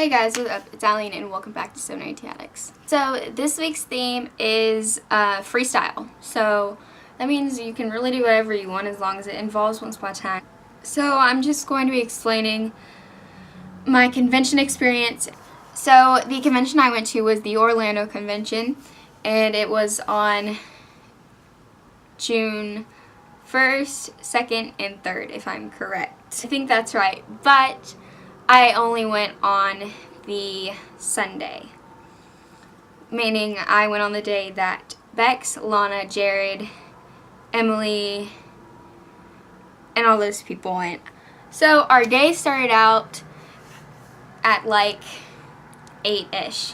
Hey guys, what's up? It's Aline and welcome back to So 90 Addicts. So this week's theme is freestyle. So that means you can really do whatever you want as long as it involves Once Upon a Time. So I'm just going to be explaining my convention experience. So the convention I went to was the Orlando convention, and it was on June 1st, 2nd, and 3rd, if I'm correct. I think that's right, but I only went on the Sunday, meaning I went on the day that Bex, Lana, Jared, Emily, and all those people went. So our day started out at like 8-ish,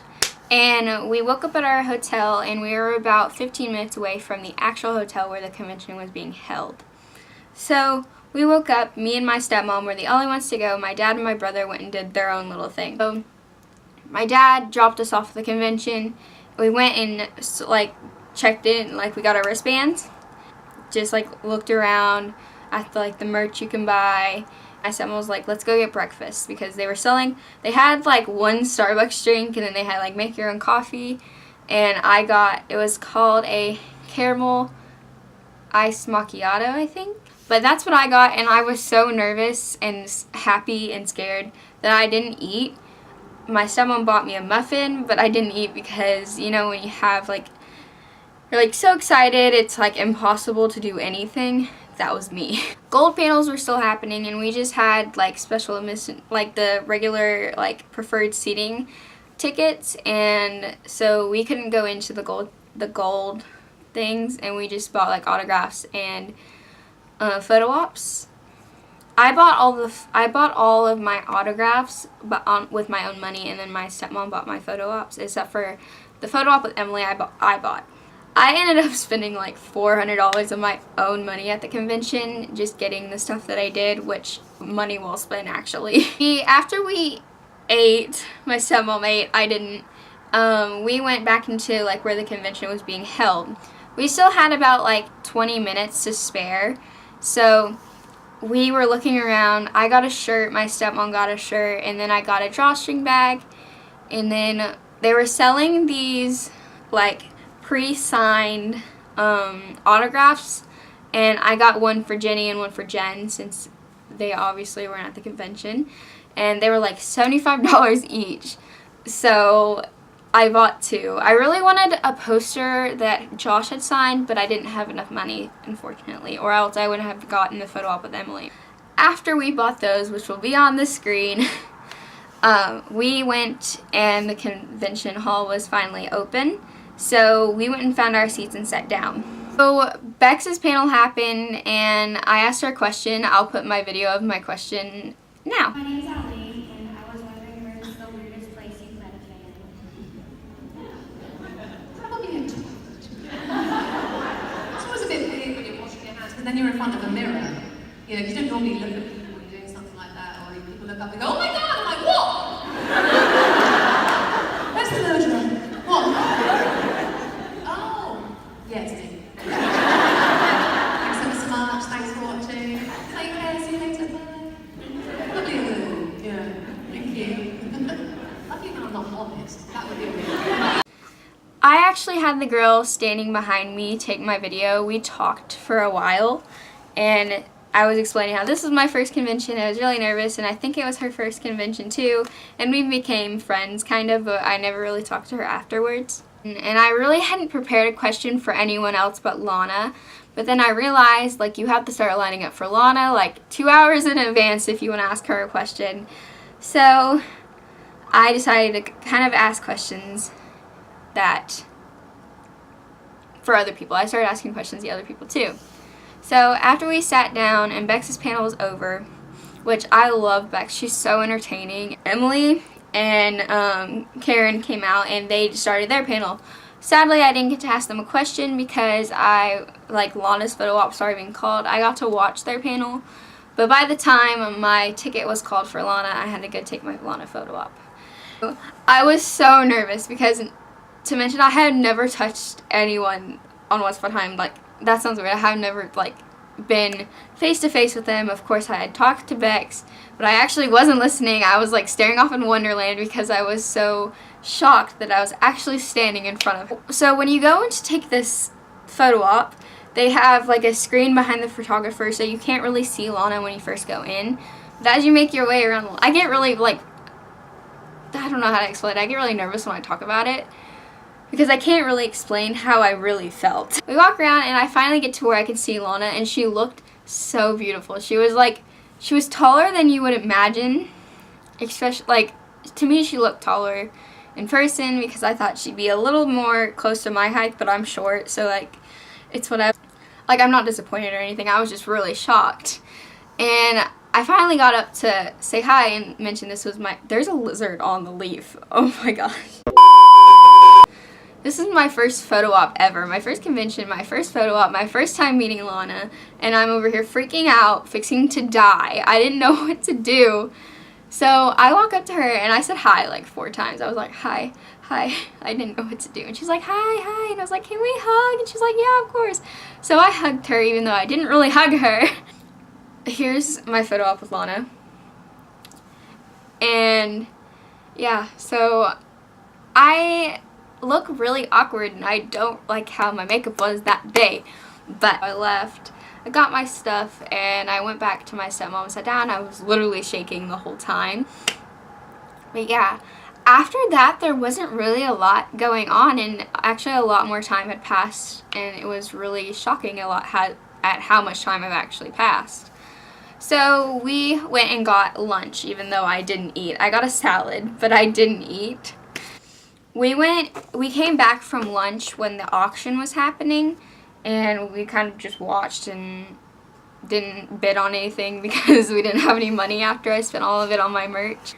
and we woke up at our hotel, and we were about 15 minutes away from the actual hotel where the convention was being held. So we woke up, me and my stepmom were the only ones to go. My dad and my brother went and did their own little thing. So my dad dropped us off at the convention. We went and like checked in, like we got our wristbands. Just like looked around at the merch you can buy. My stepmom was like, let's go get breakfast, because they were selling, they had like one Starbucks drink, and then they had like make your own coffee. And I got, it was called a caramel iced macchiato, I think. But that's what I got, and I was so nervous and happy and scared that I didn't eat. My stepmom bought me a muffin, but I didn't eat because, you know, when you have like, you're like so excited, it's like impossible to do anything. That was me. Gold panels were still happening, and we just had like special admission, like the regular like preferred seating tickets, and so we couldn't go into the gold things, and we just bought like autographs and photo ops. I bought all of my autographs, but with my own money, and then my stepmom bought my photo ops, except for the photo op with Emily I bought. I ended up spending like $400 of my own money at the convention just getting the stuff that I did, which money well spent actually. After we ate, my stepmom ate, I didn't, we went back into like where the convention was being held. We still had about like 20 minutes to spare. So we were looking around. I got a shirt, my stepmom got a shirt, and then I got a drawstring bag. And then they were selling these like pre-signed autographs, and I got one for Jenny and one for Jen since they obviously weren't at the convention. And they were like $75 each. So I bought two. I really wanted a poster that Josh had signed, but I didn't have enough money, unfortunately, or else I would have gotten the photo op with Emily. After we bought those, which will be on the screen, we went, and the convention hall was finally open. So we went and found our seats and sat down. So Bex's panel happened, and I asked her a question. I'll put my video of my question now. My name's Aline, and I was wondering where is the weirdest place you've met a fan? Probably in toilet. It's always a bit weird when you're washing your hands, because then you're in front of a mirror. You know, you don't normally look at people when you're doing something like that, or people look up and go, oh my god, I'm like, what? Where's the murderer? What? Yes, Steve. Thanks ever so much. Thanks for watching. Take care. See you later. Bye. Lovely of you. Yeah. Thank you. Lucky that I'm not honest. That would be weird. I actually had the girl standing behind me take my video. We talked for a while, and I was explaining how this was my first convention. I was really nervous, and I think it was her first convention too, and we became friends kind of, but I never really talked to her afterwards. And I really hadn't prepared a question for anyone else but Lana, but then I realized like you have to start lining up for Lana like 2 hours in advance if you want to ask her a question. So I decided to kind of ask questions that for other people. I started asking questions to other people too. So after we sat down and Bex's panel was over, which I love Bex, she's so entertaining. Emily and Karen came out, and they started their panel. Sadly, I didn't get to ask them a question because Lana's photo ops already been called. I got to watch their panel, but by the time my ticket was called for Lana, I had to go take my Lana photo op. I was so nervous because, to mention, I had never touched anyone on Once Upon a Time. Like, that sounds weird. I have never been face to face with them. Of course, I had talked to Bex, but I actually wasn't listening. I was like staring off in Wonderland because I was so shocked that I was actually standing in front of. So when you go in to take this photo op, they have like a screen behind the photographer, so you can't really see Lana when you first go in. But as you make your way around, I get really like, I don't know how to explain it. I get really nervous when I talk about it because I can't really explain how I really felt. We walk around and I finally get to where I can see Lana, and she looked so beautiful. She was taller than you would imagine, especially like to me she looked taller in person because I thought she'd be a little more close to my height, but I'm short, so like it's whatever. Like, I'm not disappointed or anything. I was just really shocked. And I finally got up to say hi and mention this was there's a lizard on the leaf. Oh my gosh. This is my first photo op ever. My first convention, my first photo op, my first time meeting Lana. And I'm over here freaking out, fixing to die. I didn't know what to do. So I walk up to her and I said hi like 4 times. I was like, hi, hi. I didn't know what to do. And she's like, hi, hi. And I was like, can we hug? And she's like, yeah, of course. So I hugged her even though I didn't really hug her. Here's my photo op with Lana. And yeah, so I look really awkward and I don't like how my makeup was that day. But I left. I got my stuff and I went back to my stepmom and sat down. I was literally shaking the whole time. But yeah, after that there wasn't really a lot going on, and actually a lot more time had passed, and it was really shocking at how much time had actually passed. So we went and got lunch, even though I didn't eat. I got a salad, but I didn't eat. We came back from lunch when the auction was happening, and we kind of just watched and didn't bid on anything because we didn't have any money after I spent all of it on my merch.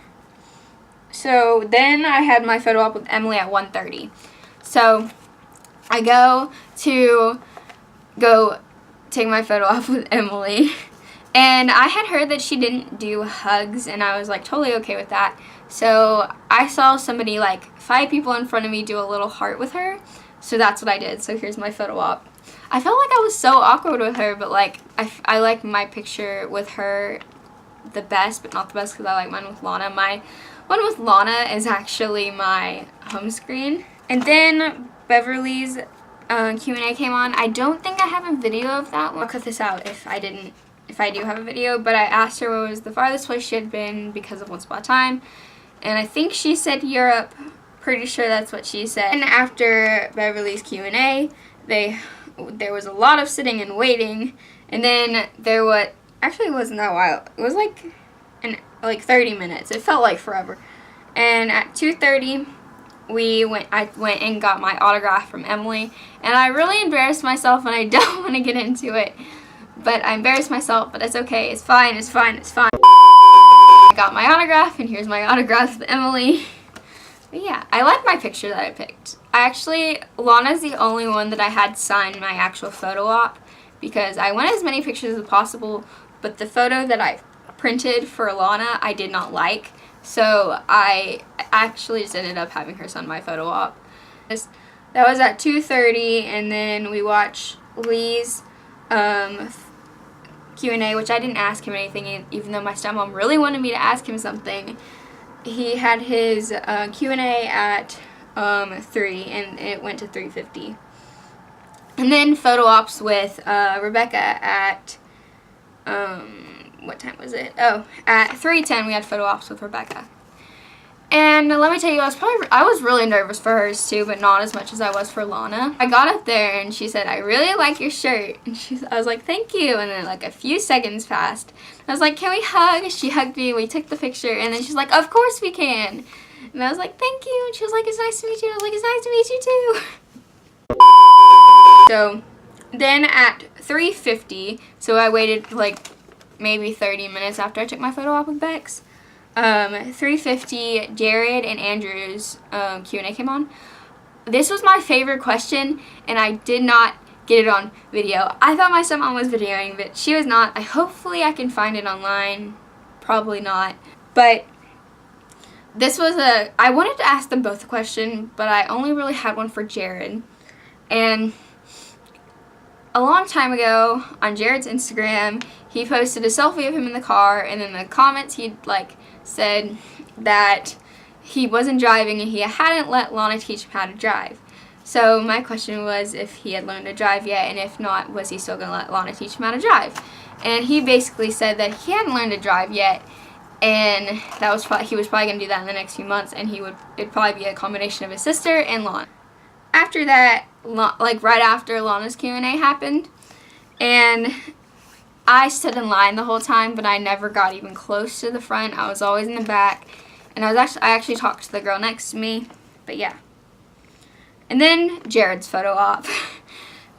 So then I had my photo op with Emily at 1:30. So I go take my photo op with Emily, and I had heard that she didn't do hugs, and I was like totally okay with that. So I saw somebody, like 5 people in front of me, do a little heart with her, so that's what I did. So here's my photo op. I felt like I was so awkward with her, but like I like my picture with her the best, but not the best because I like mine with Lana. My one with Lana is actually my home screen. And then Beverly's Q&A came on. I don't think I have a video of that one. I'll cut this out if I do have a video, but I asked her what was the farthest place she had been because of Once Upon a Time, and I think she said Europe. Pretty sure that's what she said. And after Beverly's Q&A, there was a lot of sitting and waiting, and then actually it wasn't that while. It was like 30 minutes. It felt like forever. And at 2:30 I went and got my autograph from Emily, and I really embarrassed myself, and I don't want to get into it, but I embarrassed myself, but it's okay. It's fine. It's fine. It's fine. I got my autograph, and here's my autograph with Emily. But yeah, I like my picture that I picked. Lana's the only one that I had sign my actual photo op because I wanted as many pictures as possible, but the photo that I printed for Lana I did not like, so I actually just ended up having her sign my photo op. That was at 2:30, and then we watched Lee's Q&A, which I didn't ask him anything, even though my stepmom really wanted me to ask him something. He had his Q&A at 3, and it went to 3:50. And then photo ops with Rebecca at what time was it? Oh, at 3:10 we had photo ops with Rebecca. And let me tell you, I was really nervous for hers too, but not as much as I was for Lana. I got up there and she said, "I really like your shirt." And I was like, "Thank you." And then like a few seconds passed. I was like, "Can we hug?" She hugged me, we took the picture, and then she's like, "Of course we can." And I was like, "Thank you." And she was like, "It's nice to meet you." I was like, "It's nice to meet you too." So then at 3:50, so I waited like maybe 30 minutes after I took my photo op with Bex. 3:50, Jared and Andrew's Q&A came on. This was my favorite question, and I did not get it on video. I thought my stepmom was videoing, but she was not. Hopefully I can find it online. Probably not. But this was I wanted to ask them both a question, but I only really had one for Jared. And a long time ago on Jared's Instagram, he posted a selfie of him in the car, and in the comments he like said that he wasn't driving and he hadn't let Lana teach him how to drive. So my question was if he had learned to drive yet, and if not, was he still going to let Lana teach him how to drive? And he basically said that he hadn't learned to drive yet, and that was he was probably going to do that in the next few months, and it'd probably be a combination of his sister and Lana. After that, like right after Lana's Q&A happened, and I stood in line the whole time, but I never got even close to the front. I was always in the back, and I actually talked to the girl next to me, but yeah. And then Jared's photo op.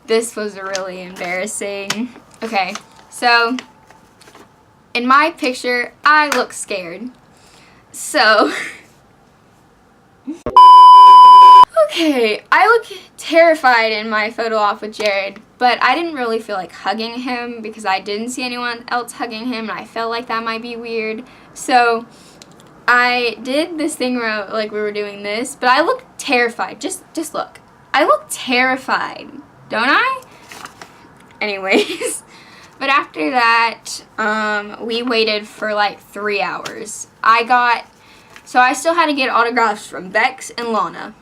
This was really embarrassing. Okay, so in my picture, I look scared. So, okay, I look terrified in my photo op with Jared, but I didn't really feel like hugging him because I didn't see anyone else hugging him, and I felt like that might be weird. So I did this thing where like we were doing this, but I looked terrified. Just look. I look terrified, don't I? Anyways, but after that, we waited for like 3 hours. So I still had to get autographs from Bex and Lana.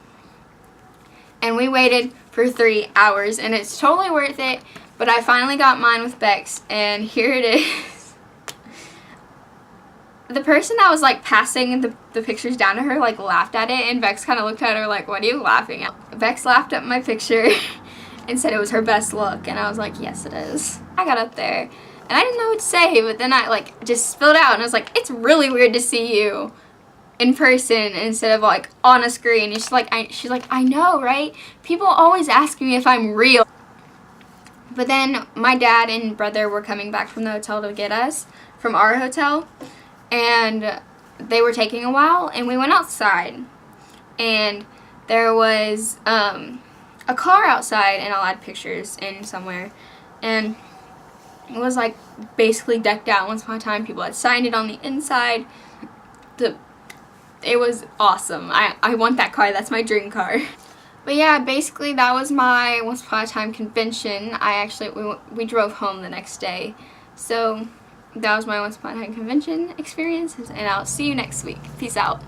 And we waited for 3 hours, and it's totally worth it, but I finally got mine with Bex, and here it is. The person that was like passing the pictures down to her like laughed at it, and Bex kind of looked at her like, what are you laughing at? Bex laughed at my picture and said it was her best look, and I was like, yes it is. I got up there and I didn't know what to say, but then I like just spilled out, and I was like, it's really weird to see you in person instead of like on a screen. And she's like, I know, right? People always ask me if I'm real. But then my dad and brother were coming back from the hotel to get us from our hotel, and they were taking a while, and we went outside, and there was a car outside, and I'll add pictures in somewhere, and it was like basically decked out. Once upon a time, people had signed it on the inside. It was awesome. I want that car. That's my dream car. But yeah, basically that was my Once Upon a Time convention. We drove home the next day. So that was my Once Upon a Time convention experiences, and I'll see you next week. Peace out.